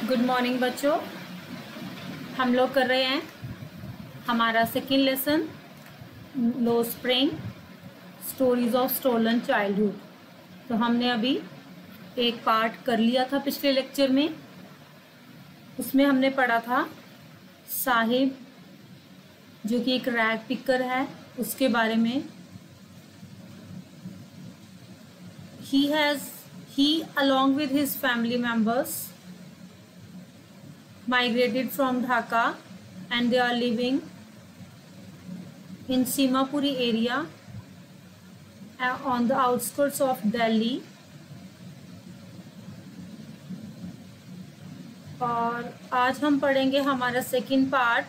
Good morning बच्चों। हम लोग कर रहे हैं हमारा सेकेंड लेसन लो spring stories of stolen childhood. तो हमने अभी एक पार्ट कर लिया था पिछले लेक्चर में। उसमें हमने पढ़ा था साहिब जो कि एक रैग पिकर है, उसके बारे में। he along with his family members migrated from Dhaka and they are living in Simapuri area on the outskirts of Delhi। और आज हम पढ़ेंगे हमारा सेकंड पार्ट,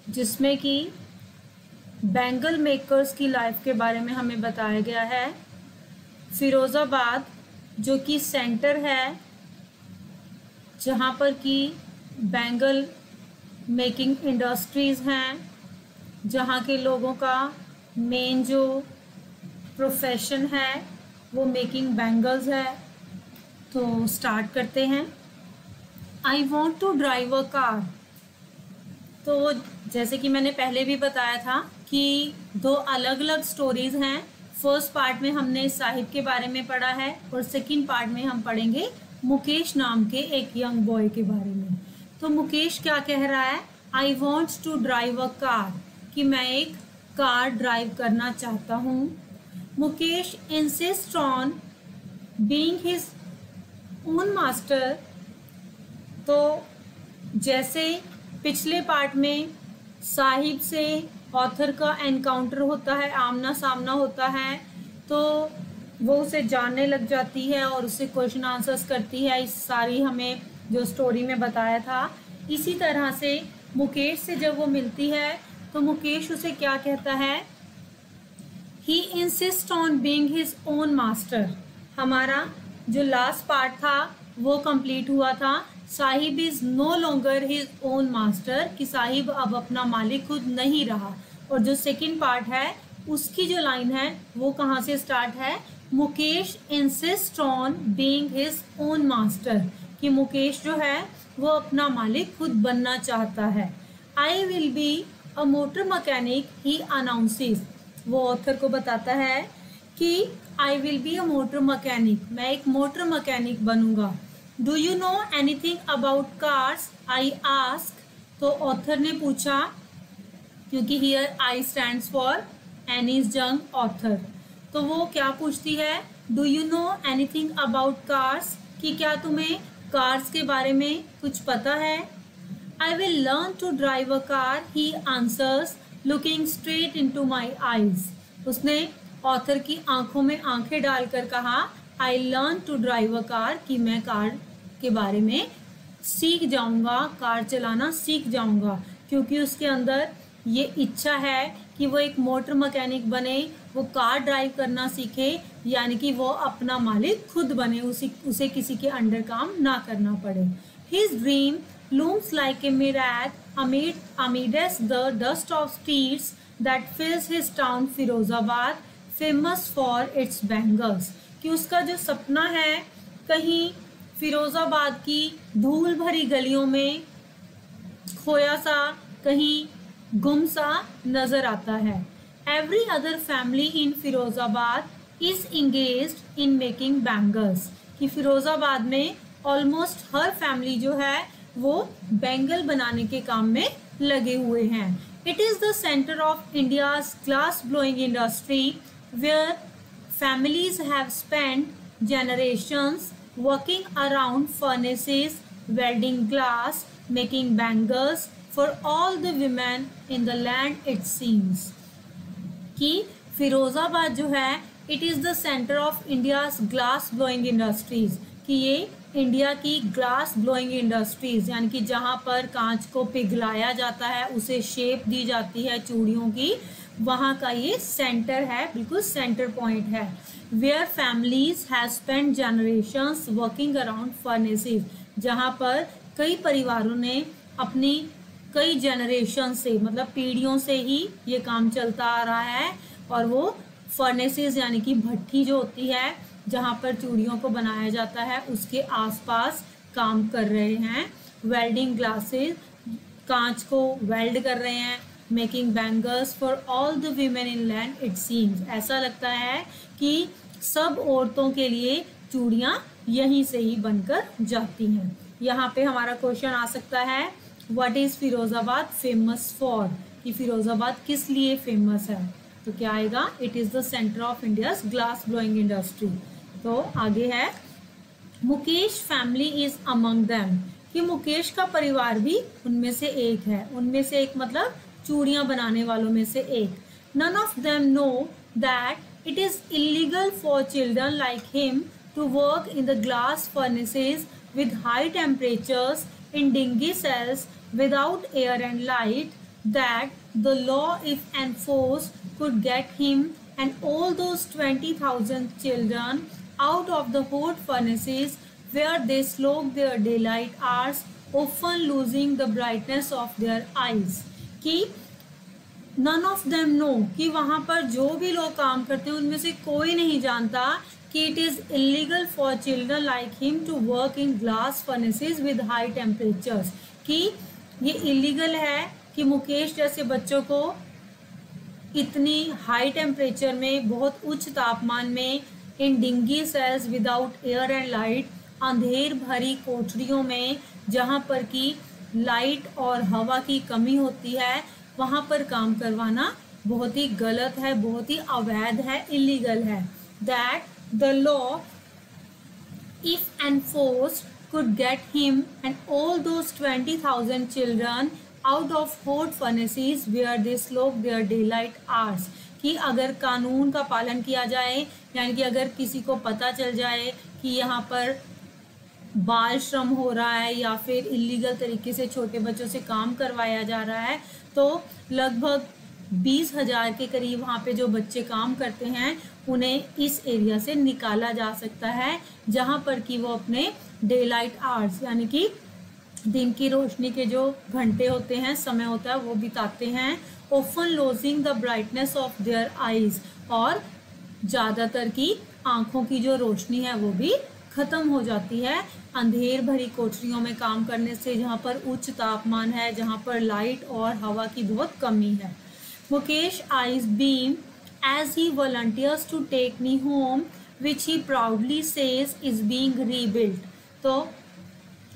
जिसमें कि बैंगल मेकर्स की लाइफ के बारे में हमें बताया गया है। फिरोज़ाबाद जो कि सेंटर है जहाँ पर कि बैंगल मेकिंग इंडस्ट्रीज़ हैं, जहाँ के लोगों का मेन जो प्रोफेशन है वो मेकिंग बैंगल्स है। तो स्टार्ट करते हैं। I want to drive a car. तो जैसे कि मैंने पहले भी बताया था कि दो अलग अलग स्टोरीज़ हैं। फर्स्ट पार्ट में हमने साहिब के बारे में पढ़ा है और सेकंड पार्ट में हम पढ़ेंगे मुकेश नाम के एक यंग बॉय के बारे में। तो मुकेश क्या कह रहा है? I want to drive a car, कि मैं एक कार ड्राइव करना चाहता हूँ। Mukesh insist on being his own master. तो जैसे पिछले पार्ट में साहिब से ऑथर का एनकाउंटर होता है, आमना सामना होता है, तो वो उसे जानने लग जाती है और उससे क्वेश्चन आंसर्स करती है। इस सारी हमें जो स्टोरी में बताया था, इसी तरह से मुकेश से जब वो मिलती है तो मुकेश उसे क्या कहता है? He insist on being his own master. हमारा जो लास्ट पार्ट था वो कंप्लीट हुआ था। Sahib is no longer his own master, कि साहिब अब अपना मालिक खुद नहीं रहा। और जो सेकंड पार्ट है उसकी जो लाइन है वो कहाँ से स्टार्ट है? Mukesh insist on being his own master, कि मुकेश जो है वो अपना मालिक खुद बनना चाहता है। I will be a motor mechanic he announces. वो ऑथर को बताता है कि I will be a motor mechanic, मैं एक मोटर मैकेनिक बनूंगा। Do you know anything about cars? I ask. तो ऑथर ने पूछा, क्योंकि here I stands for Annie's young author. तो वो क्या पूछती है? Do you know anything about cars, कि क्या तुम्हें कार्स के बारे में कुछ पता है? I will learn to drive a car, he answers looking straight into my eyes. उसने ऑथर की आंखों में आंखें डालकर कहा, I learn to drive a car, कि मैं कार के बारे में सीख जाऊंगा, कार चलाना सीख जाऊंगा। क्योंकि उसके अंदर ये इच्छा है कि वो एक मोटर मैकेनिक बने, वो कार ड्राइव करना सीखे, यानी कि वो अपना मालिक खुद बने, उसे किसी के अंडर काम ना करना पड़े। His dream looms like a mirage amidst the dust of streets that fills his town Firozabad, famous for its bangles। कि उसका जो सपना है कहीं फिरोज़ाबाद की धूल भरी गलियों में खोया सा, कहीं गुम सा नज़र आता है। Every other family in Firozabad is engaged in making bangles, कि फिरोज़ाबाद में ऑलमोस्ट हर फैमिली जो है वो बैंगल बनाने के काम में लगे हुए हैं। It is the centre of India's glass blowing industry, where families have spent generations working around furnaces, welding glass, making bangles for all the women in the land it seems। कि फिरोज़ाबाद जो है it is the center of India's glass blowing industries, कि ये India की glass blowing industries, यानी कि जहाँ पर कांच को पिघलाया जाता है, उसे शेप दी जाती है चूड़ियों की, वहाँ का ये सेंटर है, बिल्कुल सेंटर पॉइंट है। Where families have spent generations working around furnaces, जहाँ पर कई परिवारों ने अपनी कई जनरेशन से, मतलब पीढ़ियों से ही ये काम चलता आ रहा है। और वो फर्नेसेस यानी कि भट्ठी जो होती है जहाँ पर चूड़ियों को बनाया जाता है उसके आसपास काम कर रहे हैं। वेल्डिंग ग्लासेस, कांच को वेल्ड कर रहे हैं। Making bangles for all the women in land it seems, ऐसा लगता है कि सब औरतों के लिए चूड़ियाँ यहीं से ही बनकर जाती हैं। यहाँ पे हमारा क्वेश्चन आ सकता है what is Firozabad famous for, कि फिरोज़ाबाद किस लिए फेमस है। तो क्या आएगा, it is the centre of India's glass blowing industry. तो आगे है Mukesh family is among them, कि मुकेश का परिवार भी उनमें से एक है। उनमें से एक मतलब चूड़ियाँ बनाने वालों में से एक। None of them know that it is illegal for children like him to work in the glass furnaces with high temperatures in dingy cells without air and light, that the law if enforced could get him and all those 20,000 children out of the hot furnaces where they slog their daylight hours, often losing the brightness of their eyes. कि none of them know, कि वहाँ पर जो भी लोग काम करते हैं उनमें से कोई नहीं जानता कि it is illegal for children like him to work in glass furnaces with high temperatures, कि ये इलीगल है कि मुकेश जैसे बच्चों को इतनी हाई टेम्परेचर में, बहुत उच्च तापमान में, in dingy cells without air and light, अंधेर भरी कोठरियों में जहाँ पर कि लाइट और हवा की कमी होती है, वहाँ पर काम करवाना बहुत ही गलत है, बहुत ही अवैध है, इलीगल है। That the law if enforced could get him and all those 20,000 children out of hot furnaces where they slog their daylight hours, कि अगर कानून का पालन किया जाए, यानी कि अगर किसी को पता चल जाए कि यहाँ पर बाल श्रम हो रहा है या फिर इलीगल तरीके से छोटे बच्चों से काम करवाया जा रहा है, तो लगभग 20,000 के करीब वहाँ पे जो बच्चे काम करते हैं उन्हें इस एरिया से निकाला जा सकता है, जहाँ पर कि वो अपने डे लाइट आवर्स, यानी कि दिन की रोशनी के जो घंटे होते हैं, समय होता है, वो बिताते हैं। Often losing the brightness of their eyes, और ज़्यादातर की आँखों की जो रोशनी है वो भी ख़त्म हो जाती है अंधेर भरी कोठरियों में काम करने से, जहाँ पर उच्च तापमान है, जहाँ पर लाइट और हवा की बहुत कमी है। Mukesh eyes beam as he volunteers to take me home, which he proudly says is being rebuilt. तो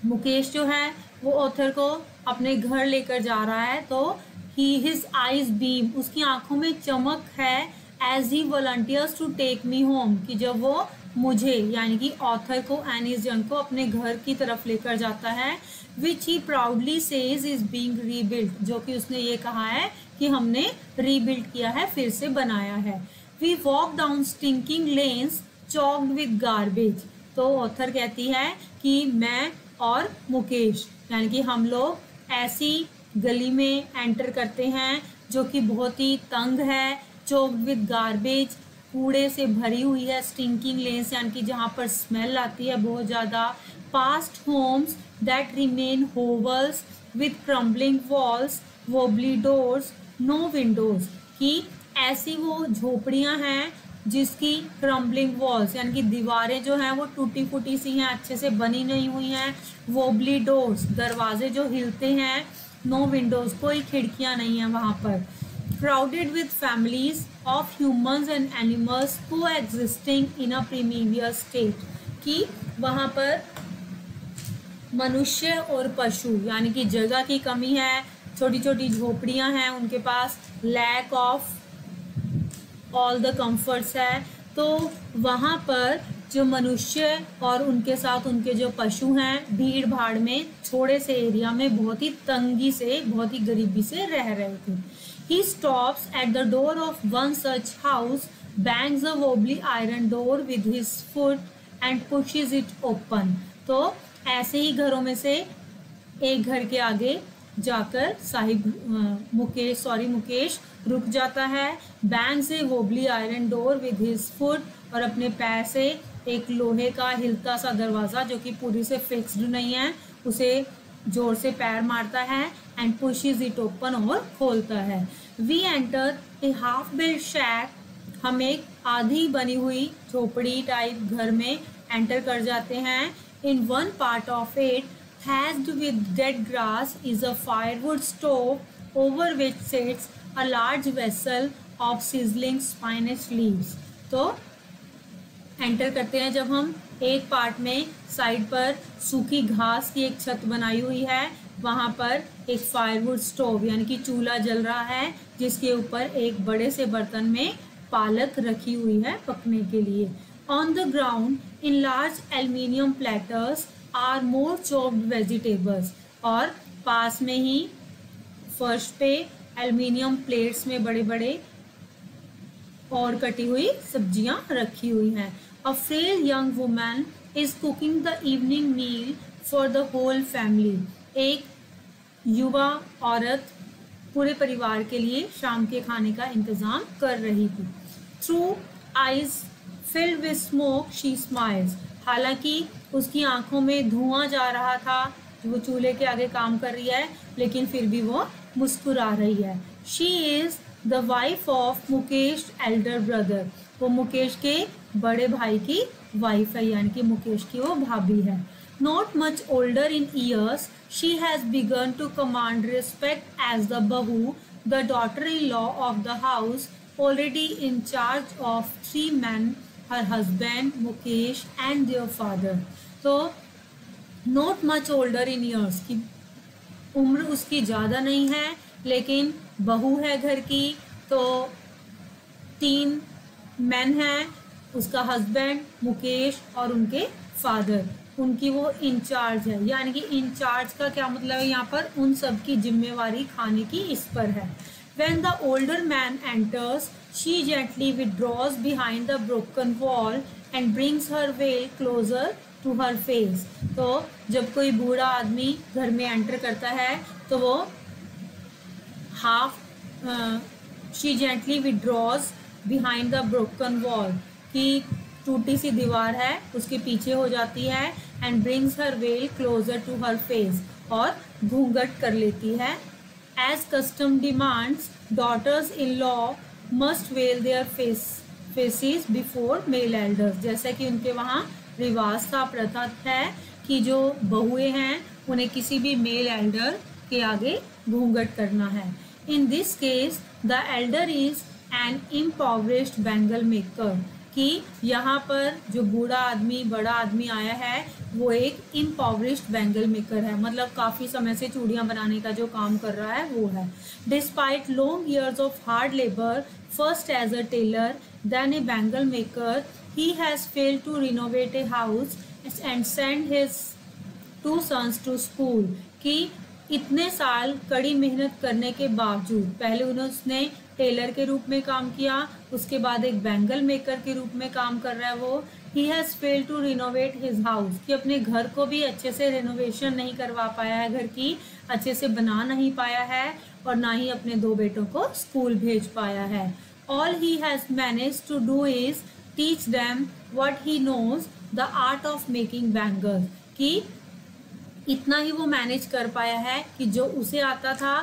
मुकेश जो है वो ऑथर को अपने घर लेकर जा रहा है, तो his eyes beam, उसकी आंखों में चमक है, as he volunteers to take me home, कि जब वो मुझे यानी कि ऑथर को, एनिस जंग को अपने घर की तरफ लेकर जाता है। Which he proudly says is being rebuilt, जो कि उसने ये कहा है कि हमने रीबिल्ड किया है, फिर से बनाया है। We walk down stinking lanes choked with garbage, तो ऑथर कहती है कि मैं और मुकेश यानी कि हम लोग ऐसी गली में एंटर करते हैं जो कि बहुत ही तंग है, चोक्ड विद गार्बेज, कूड़े से भरी हुई है, स्टिंकिंग लेन्स यानी कि जहाँ पर स्मेल आती है बहुत ज़्यादा, past homes that remain hovels with crumbling walls, wobbly doors, no windows, कि ऐसी वो झोपड़ियाँ हैं जिसकी क्रम्बलिंग वॉल्स यानी कि दीवारें जो हैं वो टूटी फूटी सी हैं, अच्छे से बनी नहीं हुई हैं, वोबली डोर्स, दरवाजे जो हिलते हैं, नो विंडोज़, कोई खिड़कियाँ नहीं हैं वहाँ पर, crowded with families of humans and animals coexisting in a primitive state, कि वहाँ पर मनुष्य और पशु यानी कि जगह की कमी है, छोटी छोटी झोपड़ियाँ हैं उनके पास, lack of all the comforts है, तो वहाँ पर जो मनुष्य और उनके साथ उनके जो पशु हैं भीड़ भाड़ में थोड़े से एरिया में बहुत ही तंगी से, बहुत ही गरीबी से रह रहे थे। He stops at the door of one such house, bangs a wobbly iron door with his foot and pushes it open. तो ऐसे ही घरों में से एक घर के आगे जाकर मुकेश रुक जाता है, bangs a wobbly iron door with his foot, और अपने पैर से एक लोहे का हिलता सा दरवाज़ा जो कि पूरी से फिक्स्ड नहीं है उसे जोर से पैर मारता है, एंड पुशेस इट ओपन, और खोलता है। We enter a half built shack हम एक आधी बनी हुई झोपड़ी टाइप घर में एंटर कर जाते हैं. In one part of it hatched with dead grass is a firewood stove over which sits a large vessel of sizzling spinach leaves. तो एंटर करते हैं जब हम एक पार्ट में साइड पर सूखी घास की एक छत बनाई हुई है, वहाँ पर एक फायरवुड स्टोव यानी कि चूल्हा जल रहा है जिसके ऊपर एक बड़े से बर्तन में पालक रखी हुई है पकने के लिए. On the ground in large aluminium platters are more chopped vegetables. और पास में ही फर्श पे एल्यूमिनियम प्लेट्स में बड़े बड़े और कटी हुई सब्जियां रखी हुई हैं. A frail young woman is cooking the evening meal for the whole family. एक युवा औरत पूरे परिवार के लिए शाम के खाने का इंतज़ाम कर रही थी. Through eyes filled with smoke she smiles. हालांकि उसकी आंखों में धुआं जा रहा था, वो चूल्हे के आगे काम कर रही है लेकिन फिर भी वो मुस्कुरा रही है. She is the wife of Mukesh Elder brother. वो मुकेश के बड़े भाई की वाइफ है यानी कि मुकेश की वो भाभी है. Not much older in years, she has begun to command respect as the bahu, the daughter-in-law of the house, already in charge of 3 men, her husband, Mukesh, and their father. So, not much older in years, की उम्र उसकी ज़्यादा नहीं है लेकिन बहू है घर की. तो 3 मैन हैं, उसका हस्बैंड मुकेश और उनके फादर, उनकी वो इंचार्ज है. यानी कि इंचार्ज का क्या मतलब है यहाँ पर, उन सब की जिम्मेवारी खाने की इस पर है. When the older man enters, she gently withdraws behind the broken wall and brings her veil closer to her face. तो जब कोई बूढ़ा आदमी घर में एंटर करता है तो वो she gently withdraws behind the broken wall की टूटी सी दीवार है उसके पीछे हो जाती है. And brings her veil closer to her face, और घूंघट कर लेती है. As custom demands daughters in law must veil their faces before male elders. जैसा कि उनके वहाँ रिवाज था, प्रथा है कि जो बहुएं हैं उन्हें किसी भी मेल एल्डर के आगे घूंघट करना है. In this case the elder is an impoverished bangle maker. कि यहाँ पर जो बूढ़ा आदमी बड़ा आदमी आया है वो एक इम्पॉवरिश्ड बैंगल मेकर है, मतलब काफ़ी समय से चूड़ियाँ बनाने का जो काम कर रहा है वो है. Despite long years of hard labour, first as a tailor then a bangle maker, he has failed to renovate a house and send his 2 sons to school. कि इतने साल कड़ी मेहनत करने के बावजूद, पहले उसने टेलर के रूप में काम किया, उसके बाद एक बैंगल मेकर के रूप में काम कर रहा है वो. He has failed to renovate his house, कि अपने घर को भी अच्छे से रिनोवेशन नहीं करवा पाया है, घर की अच्छे से बना नहीं पाया है, और ना ही अपने 2 बेटों को स्कूल भेज पाया है. All he has managed to do is teach them what he knows the art of making bangles. कि इतना ही वो मैनेज कर पाया है कि जो उसे आता था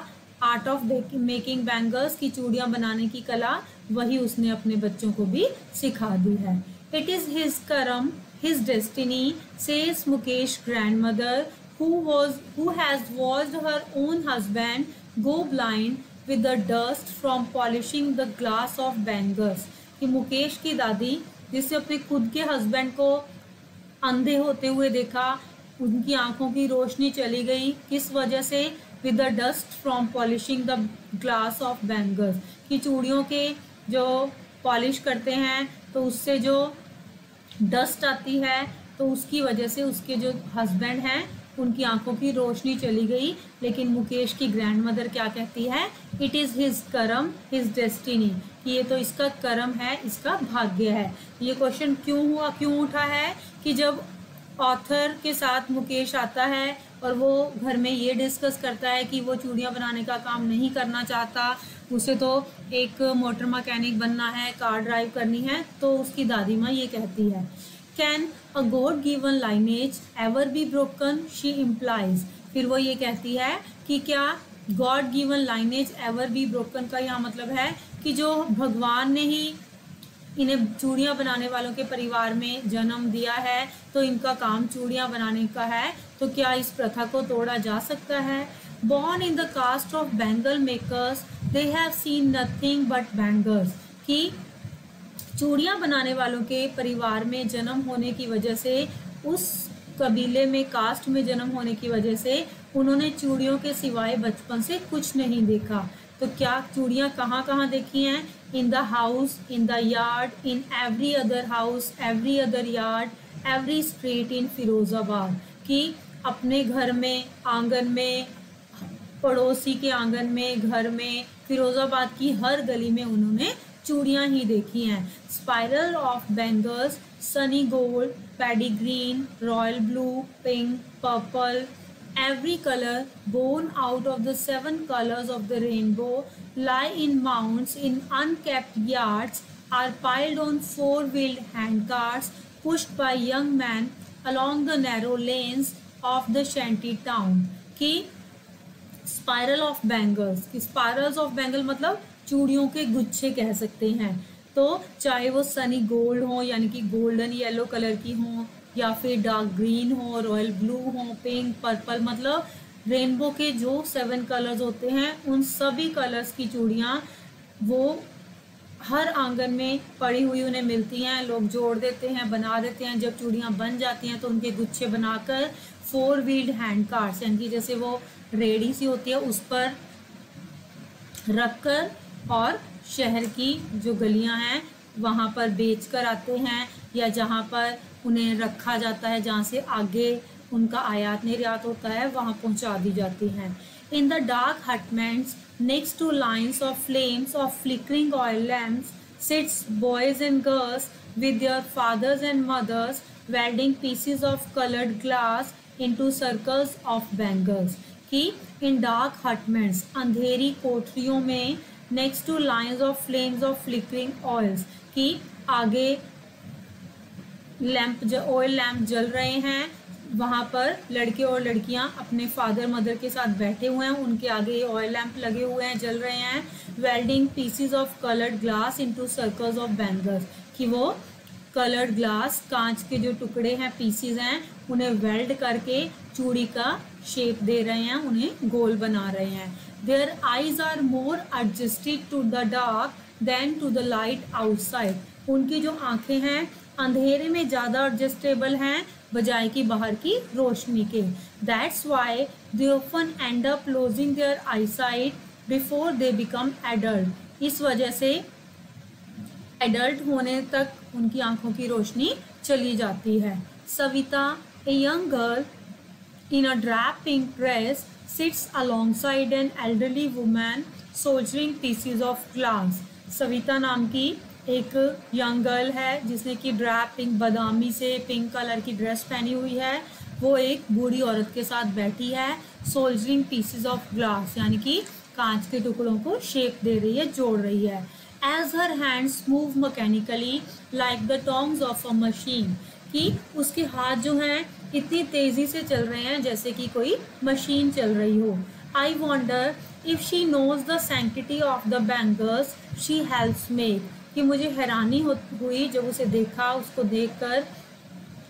आर्ट ऑफ मेकिंग बैंगल्स की चूड़ियाँ बनाने की कला, वही उसने अपने बच्चों को भी सिखा दी है. इट इज़ हिज करम, his destiny, says Mukesh grand mother who has watched her own husband go blind with the dust from polishing the glass of bangles. कि मुकेश की दादी जिसने अपने खुद के हस्बैंड को अंधे होते हुए देखा, उनकी आंखों की रोशनी चली गई, किस वजह से, with the dust from polishing the glass of bangles. कि चूड़ियों के जो पॉलिश करते हैं तो उससे जो डस्ट आती है तो उसकी वजह से उसके जो हस्बैंड हैं उनकी आंखों की रोशनी चली गई. लेकिन मुकेश की ग्रैंड मदर क्या कहती है, इट इज़ हिज करम हिज डेस्टिनी, कि ये तो इसका कर्म है, इसका भाग्य है. ये क्वेश्चन क्यों उठा है कि जब ऑथर के साथ मुकेश आता है और वो घर में ये डिस्कस करता है कि वो चूड़ियाँ बनाने का काम नहीं करना चाहता, उसे तो एक मोटर मैकेनिक बनना है, कार ड्राइव करनी है, तो उसकी दादी माँ ये कहती है, can a God given lineage ever be broken, she implies. फिर वो ये कहती है कि क्या God given lineage ever be broken का यहाँ मतलब है कि जो भगवान ने ही इन्हें चूड़ियाँ बनाने वालों के परिवार में जन्म दिया है, तो इनका काम चूड़ियाँ बनाने का है, तो क्या इस प्रथा को तोड़ा जा सकता है? Born in the caste of bangle makers, they have seen nothing but bangles। कि चूड़ियाँ बनाने वालों के परिवार में जन्म होने की वजह से, उस कबीले में, कास्ट में जन्म होने की वजह से उन्होंने चूड़ियों के सिवाय बचपन से कुछ नहीं देखा। तो क्या चूड़ियाँ कहाँ कहाँ देखी हैं? In the house, in the yard, in every other house, every other yard, every street in Firozabad. कि अपने घर में, आंगन में, पड़ोसी के आंगन में, घर में, फिरोजाबाद की हर गली में उन्होंने चूड़ियाँ ही देखी हैं। Spiral of bangles, Sunny gold, paddy green, royal blue, pink, purple, every color born out of the 7 colors of the rainbow lie in mounds in unkept yards, are piled on 4-wheeled handcarts pushed by young men along the narrow lanes of the shanty town। कि spiral of bangles, कि spirals of bangle मतलब चूड़ियों के गुच्छे कह सकते हैं। तो चाहे वो सनी गोल्ड हो यानी कि गोल्डन येलो कलर की हो, या फिर डार्क ग्रीन हो, रॉयल ब्लू हो, पिंक, पर्पल, मतलब रेनबो के जो 7 कलर्स होते हैं उन सभी कलर्स की चूड़ियाँ वो हर आंगन में पड़ी हुई उन्हें मिलती हैं। लोग जोड़ देते हैं, बना देते हैं। जब चूड़ियाँ बन जाती हैं तो उनके गुच्छे बनाकर 4-wheeled हैंड कार्ट्स यानी कि जैसे वो रेडी सी होती है उस पर रखकर और शहर की जो गलियाँ हैं वहाँ पर बेच कर आते हैं, या जहाँ पर उन्हें रखा जाता है, जहाँ से आगे उनका आयात निर्यात होता है, वहाँ पहुँचा दी जाती हैं। In the dark hutments next to lines of flames of flickering oil lamps sits boys and girls with their fathers and mothers welding pieces of colored glass into circles of bangles। कि in dark hutments, अंधेरी कोठरियों में, next to lines of flames of flickering oils, कि आगे lamp, oil lamp जल रहे हैं, वहाँ पर लड़के और लड़कियाँ अपने फादर मदर के साथ बैठे हुए हैं, उनके आगे ऑयल लैंप लगे हुए हैं, जल रहे हैं। Welding PCs of coloured glass into circles of bangles, कि वो कलर्ड ग्लास, कांच के जो टुकड़े हैं, पीसीज हैं, उन्हें वेल्ड करके चूड़ी का शेप दे रहे हैं, उन्हें गोल बना रहे हैं। Their eyes are more adjusted to the dark than to the light outside, उनकी जो आंखें हैं अंधेरे में ज़्यादा एडजस्टेबल हैं बजाय कि बाहर की रोशनी के। That's why they often and up losing their eyesight before they become adult, इस वजह से एडल्ट होने तक उनकी आंखों की रोशनी चली जाती है। Savita, a young girl in a drab pink dress sits alongside an elderly woman soldering pieces of glass. Savita नाम की एक यंग गर्ल है जिसने कि ड्रैप पिंक, बादामी से पिंक कलर की ड्रेस पहनी हुई है। वो एक बूढ़ी औरत के साथ बैठी है, सोल्जरिंग पीसीज ऑफ ग्लास यानी कि कांच के टुकड़ों को शेप दे रही है, जोड़ रही है। As her hands move mechanically like the tongs of a machine, कि उसके हाथ जो हैं इतनी तेज़ी से चल रहे हैं जैसे कि कोई मशीन चल रही हो। I wonder if she knows the sanctity of the bangles she helps make, कि मुझे हैरानी हुई जब उसे देखा, उसको देखकर,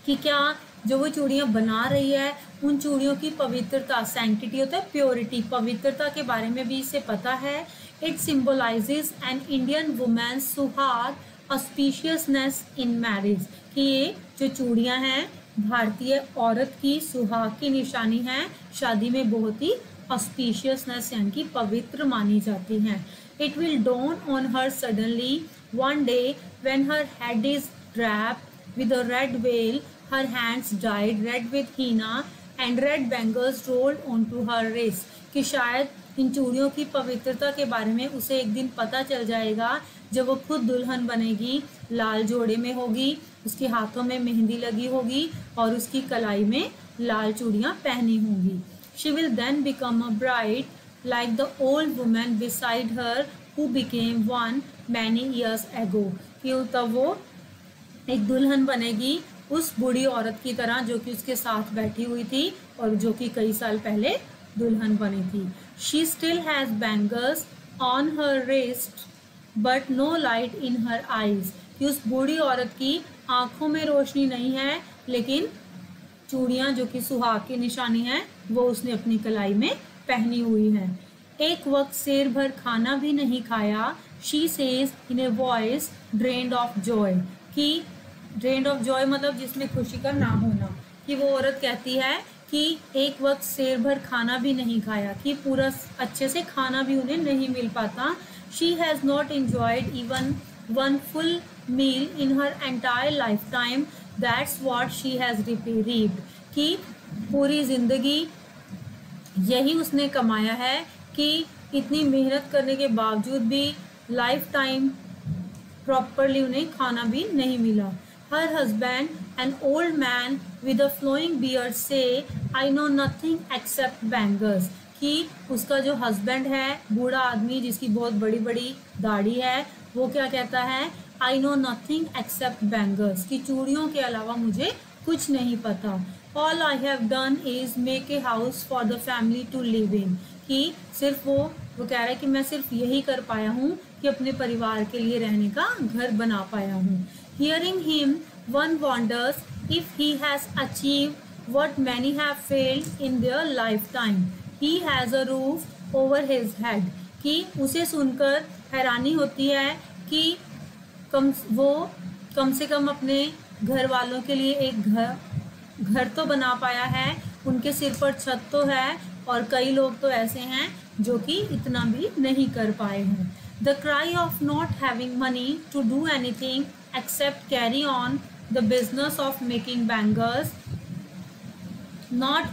कि क्या जो वो चूड़ियाँ बना रही है उन चूड़ियों की पवित्रता, सैंक्टिटी होता है प्योरिटी, पवित्रता के बारे में भी इसे पता है। It symbolises an Indian women सुहाग ऑस्पिशियसनेस इन मैरिज, कि ये जो चूड़ियाँ हैं भारतीय औरत की सुहाग की निशानी है, शादी में बहुत ही ऑस्पिशियसनेस यानी कि पवित्र मानी जाती हैं। It will dawn on her suddenly one day when her head is draped with a red veil, her hands dyed red with henna and red bangles rolled onto her wrist, कि शायद इन चूड़ियों की पवित्रता के बारे में उसे एक दिन पता चल जाएगा जब वो खुद दुल्हन बनेगी, लाल जोड़े में होगी, उसके हाथों में मेहंदी लगी होगी और उसकी कलाई में लाल चूड़ियाँ पहनी होंगी। She will then become a bride like the old woman beside her who became one many years ago, कि तब वो एक दुल्हन बनेगी उस बूढ़ी औरत की तरह जो कि उसके साथ बैठी हुई थी और जो कि कई साल पहले दुल्हन बनी थी। She still has bangles on her wrist but no light in her eyes, कि उस बूढ़ी औरत की आंखों में रोशनी नहीं है, लेकिन चूड़ियाँ जो कि सुहाग की निशानी है वो उसने अपनी कलाई में पहनी हुई है। एक वक्त शेर भर खाना भी नहीं खाया, she says in a voice drained of Joy, कि ड्रेन्ड ऑफ जॉय मतलब जिसमें खुशी का ना होना, कि वो औरत कहती है कि एक वक्त शेर भर खाना भी नहीं खाया, कि पूरा अच्छे से खाना भी उन्हें नहीं मिल पाता। She has not enjoyed even one full meal in her entire lifetime, that's what she has reaped, कि पूरी ज़िंदगी यही उसने कमाया है कि इतनी मेहनत करने के बावजूद भी लाइफ टाइम प्रॉपरली उन्हें खाना भी नहीं मिला। Her husband an old man with a flowing beard says I know nothing except bangles, कि उसका जो हस्बैंड है, बूढ़ा आदमी जिसकी बहुत बड़ी बड़ी दाढ़ी है, वो क्या कहता है, I know nothing except bangles, कि चूड़ियों के अलावा मुझे कुछ नहीं पता। All I have done is make a house for the family to live in, कि सिर्फ वो कह रहा है कि मैं सिर्फ यही कर पाया हूँ कि अपने परिवार के लिए रहने का घर बना पाया हूँ। Hearing him one wonders if he has achieve what many have failed in their lifetime, he has a roof over his head, कि उसे सुनकर हैरानी होती है कि वो कम से कम अपने घर वालों के लिए एक घर तो बना पाया है, उनके सिर पर छत तो है, और कई लोग तो ऐसे हैं जो कि इतना भी नहीं कर पाए हैं। The cry of not having money to do anything except carry on the business of making bangles, not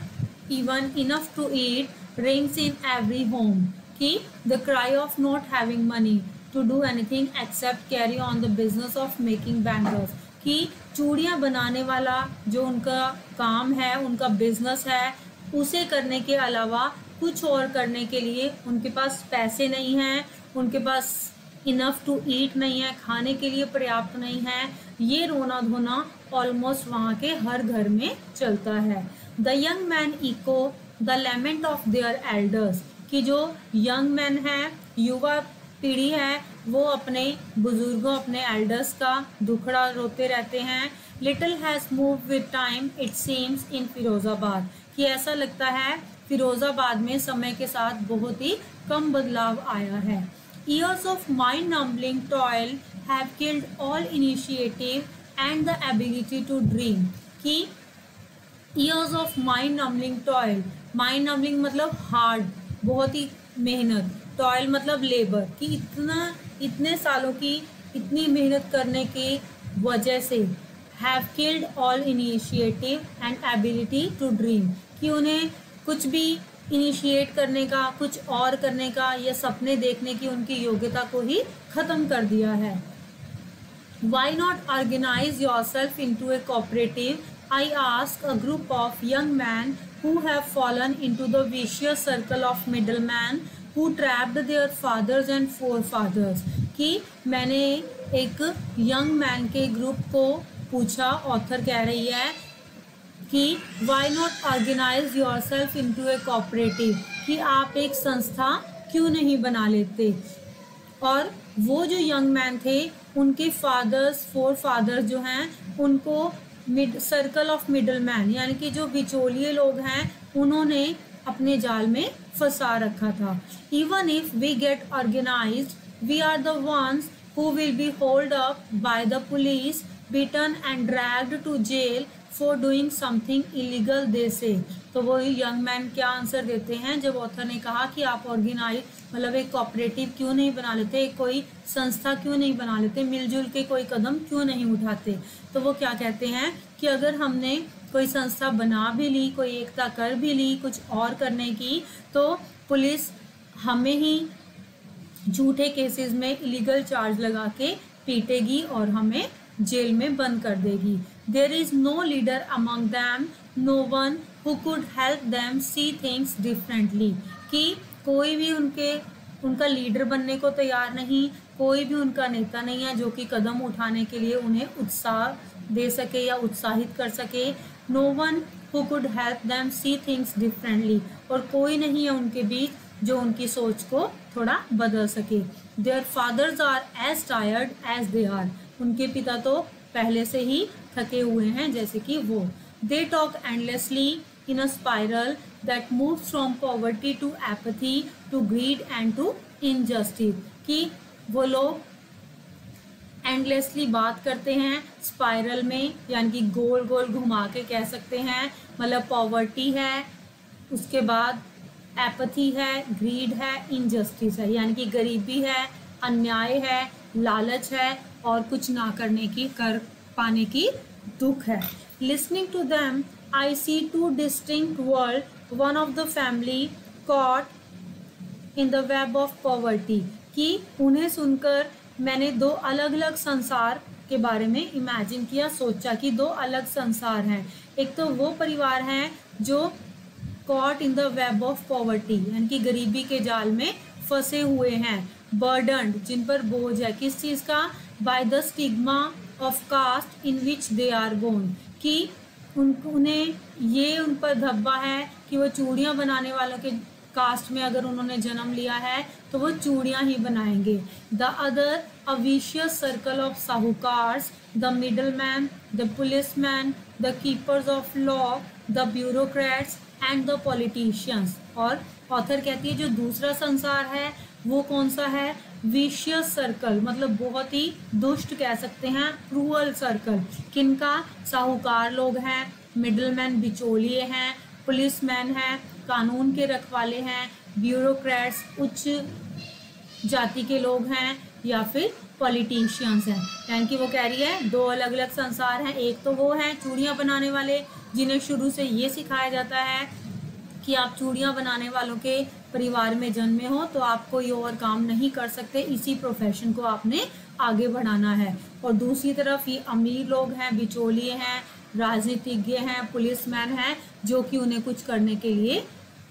even enough to eat, rings in every home, कि the cry of not having money to do anything except carry on the business of making bangles, कि चूड़ियाँ बनाने वाला जो उनका काम है, उनका बिजनेस है, उसे करने के अलावा कुछ और करने के लिए उनके पास पैसे नहीं हैं, उनके पास इनफ टू ईट नहीं है, खाने के लिए पर्याप्त नहीं है। ये रोना धोना ऑलमोस्ट वहाँ के हर घर में चलता है। The young man echo the lament of their elders, कि जो यंग मैन है, युवा पीढ़ी है, वो अपने बुजुर्गों, अपने एल्डर्स का दुखड़ा रोते रहते हैं। Little has move with time it seems in Firozabad, कि ऐसा लगता है फिरोज़ाबाद में समय के साथ बहुत ही कम बदलाव आया है। Years of mind numbing toil have killed all initiative and the ability to dream, कि years of mind numbing toil, mind numbing मतलब हार्ड, बहुत ही मेहनत, टॉयल मतलब लेबर, कि इतने सालों की इतनी मेहनत करने की वजह से have killed all initiative and ability to dream, कि उन्हें कुछ भी इनिशिएट करने का, कुछ और करने का या सपने देखने की उनकी योग्यता को ही ख़त्म कर दिया है। Why not organize yourself into a cooperative? I ask a group of young men who have fallen into the vicious circle of middlemen who trapped their fathers and forefathers, कि मैंने एक यंग मैन के group को पूछा, author कह रही है कि why not organise yourself into a cooperative, कि आप एक संस्था क्यों नहीं बना लेते। और वो जो यंग मैन थे, उनके फोर फादर्स जो हैं, उनको सर्कल ऑफ मिडल मैन, यानी कि जो बिचौलिए लोग हैं, उन्होंने अपने जाल में फंसा रखा था। Even if we get organised we are the ones who will be hauled up by the police, beaten and dragged to jail for doing something illegal, they say। तो वो यंग मैन क्या आंसर देते हैं जब author ने कहा कि आप ऑर्गेनाइज मतलब एक कोऑपरेटिव क्यों नहीं बना लेते, एक कोई संस्था क्यों नहीं बना लेते, मिलजुल के कोई कदम क्यों नहीं उठाते। तो वो क्या कहते हैं कि अगर हमने कोई संस्था बना भी ली, कोई एकता कर भी ली कुछ और करने की, तो पुलिस हमें ही झूठे केसेस में इलीगल चार्ज लगा के पीटेगी और हमें जेल में बंद कर देगी। There is no leader among them, no one who could help them see things differently, कि कोई भी उनका लीडर बनने को तैयार नहीं, कोई भी उनका नेता नहीं है जो कि कदम उठाने के लिए उन्हें उत्साह दे सके या उत्साहित कर सके। No one who could help them see things differently, और कोई नहीं है उनके बीच जो उनकी सोच को थोड़ा बदल सके। Their fathers are as tired as they are, उनके पिता तो पहले से ही थके हुए हैं जैसे कि वो। They talk endlessly in a spiral that move from poverty to apathy to greed and to injustice, कि वो लोग एंडलेसली बात करते हैं स्पाइरल में, यानी कि गोल गोल घुमा के कह सकते हैं। मतलब पॉवर्टी है, उसके बाद एपथी है, ग्रीड है, इनजस्टिस है, यानी कि गरीबी है, अन्याय है, लालच है और कुछ ना करने की, कर पाने की दुख है। Listening to them I see two distinct world, one of the family caught in the web of poverty, कि उन्हें सुनकर मैंने दो अलग अलग संसार के बारे में इमेजिन किया, सोचा कि दो अलग संसार हैं। एक तो वो परिवार हैं जो cot in the web of poverty, यानी कि गरीबी के जाल में फंसे हुए हैं, बर्डन्ड, जिन पर बोझ है, किस चीज़ का, by the stigma of caste in which they are born, कि उन्हें ये उन पर धब्बा है कि वो चूड़ियाँ बनाने वालों के कास्ट में अगर उन्होंने जन्म लिया है तो वो चूड़ियाँ ही बनाएंगे। The other a vicious circle of sahukars, the middle man, the police man, the keepers of law, the bureaucrats and the politicians. और ऑथर कहती है जो दूसरा संसार है वो कौन सा है, विशियस सर्कल, मतलब बहुत ही दुष्ट कह सकते हैं, क्रूअल सर्कल, किनका, साहूकार लोग हैं, मिडलमैन बिचौलिए हैं, पुलिसमैन हैं, कानून के रखवाले हैं, ब्यूरोक्रेट्स उच्च जाति के लोग हैं, या फिर पॉलिटिशियंस हैं। यानी कि वो कह रही है दो अलग अलग संसार हैं। एक तो वो हैं चूड़ियाँ बनाने वाले, जिन्हें शुरू से ये सिखाया जाता है कि आप चूड़ियाँ बनाने वालों के परिवार में जन्मे हो तो आप कोई और काम नहीं कर सकते, इसी प्रोफेशन को आपने आगे बढ़ाना है। और दूसरी तरफ ये अमीर लोग हैं, बिचौलिए हैं, राजनीतिज्ञ हैं, पुलिसमैन हैं, जो कि उन्हें कुछ करने के लिए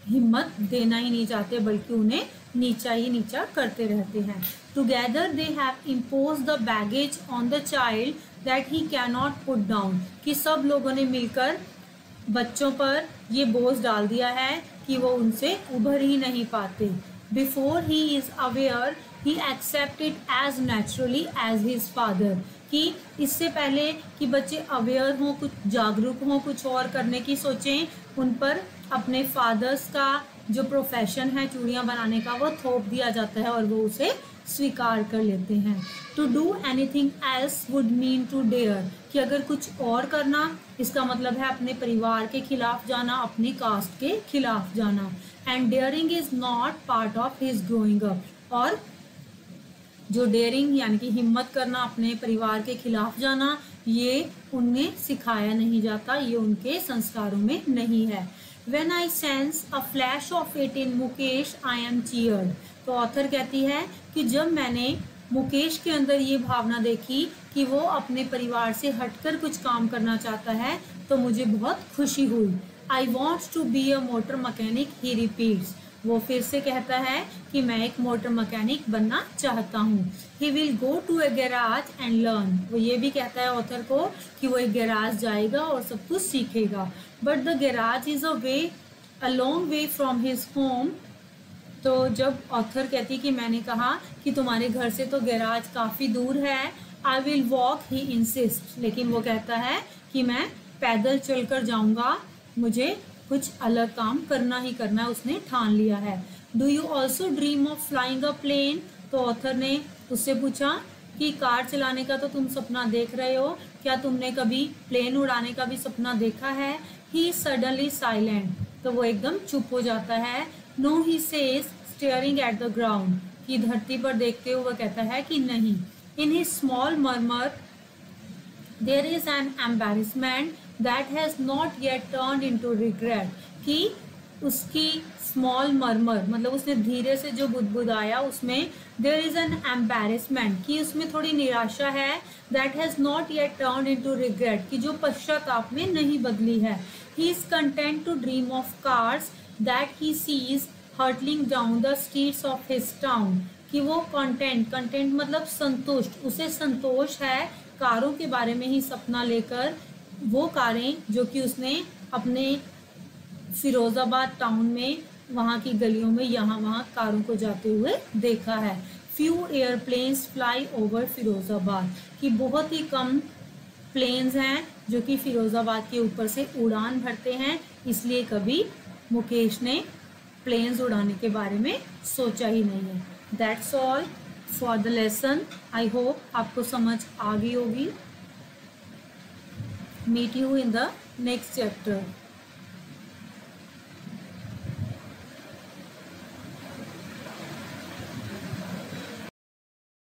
हिम्मत देना ही नहीं चाहते, बल्कि उन्हें नीचा ही नीचा करते रहते हैं। Together they have impose the baggage on the child that he can not put down, कि सब लोगों ने मिलकर बच्चों पर ये बोझ डाल दिया है कि वो उनसे उभर ही नहीं पाते। Before he is aware he accept it as naturally as his father, कि इससे पहले कि बच्चे अवेयर हों, कुछ जागरूक हों, कुछ और करने की सोचें, उन पर अपने फादर्स का जो प्रोफेशन है चूड़ियाँ बनाने का वो थोप दिया जाता है और वो उसे स्वीकार कर लेते हैं। To do anything else would mean to dare, कि अगर कुछ और करना इसका मतलब है अपने परिवार के खिलाफ जाना, अपनी कास्ट के खिलाफ जाना। And daring is not part of his growing up, और जो डेयरिंग यानी कि हिम्मत करना, अपने परिवार के खिलाफ जाना, ये उन्हें सिखाया नहीं जाता, ये उनके संस्कारों में नहीं है। When I sense a flash of it in Mukesh I am cheered, तो ऑथर कहती है कि जब मैंने मुकेश के अंदर ये भावना देखी कि वो अपने परिवार से हटकर कुछ काम करना चाहता है तो मुझे बहुत खुशी हुई। I want to be a motor mechanic, he repeats, वो फिर से कहता है कि मैं एक मोटर मैकेनिक बनना चाहता हूँ। He will go to a garage and learn, वो ये भी कहता है ऑथर को कि वो एक गैराज जाएगा और सब कुछ सीखेगा। But the garage is a long way from his home, तो जब ऑथर कहती कि मैंने कहा कि तुम्हारे घर से तो गैराज काफ़ी दूर है, I will walk, he insists, लेकिन वो कहता है कि मैं पैदल चलकर जाऊँगा, मुझे कुछ अलग काम करना ही करना है, उसने ठान लिया है। Do you also dream of flying a plane, तो ऑथर ने उससे पूछा कि कार चलाने का तो तुम सपना देख रहे हो, क्या तुमने कभी प्लेन उड़ाने का भी सपना देखा है। ही सडनली साइलेंट, तो वो एकदम चुप हो जाता है। No he says staring at the ground, कि धरती पर देखते हुए वो कहता है कि नहीं। In his small murmur there is an embarrassment that has not yet turned into regret, कि उसकी स्मॉल मर्मर मतलब उसने धीरे से जो बुदबुदाया उसमें देयर इज़ एन एम्बेरसमेंट, कि उसमें थोड़ी निराशा है। That has not yet turned into regret, कि जो पश्चाताप में नहीं बदली है। He is content to dream of cars that he sees hurtling down the streets of his town, कि वो कंटेंट मतलब संतुष्ट, उसे संतोष है कारों के बारे में ही सपना लेकर, वो कारें जो कि उसने अपने फिरोज़ाबाद टाउन में वहाँ की गलियों में यहाँ वहाँ कारों को जाते हुए देखा है। Few airplanes fly over Firozabad, कि बहुत ही कम प्लेन्स हैं जो कि फिरोज़ाबाद के ऊपर से उड़ान भरते हैं, इसलिए कभी मुकेश ने प्लेन्स उड़ाने के बारे में सोचा ही नहीं है। That's all for the lesson. I hope आपको समझ आ गई होगी। Meet you in the next chapter.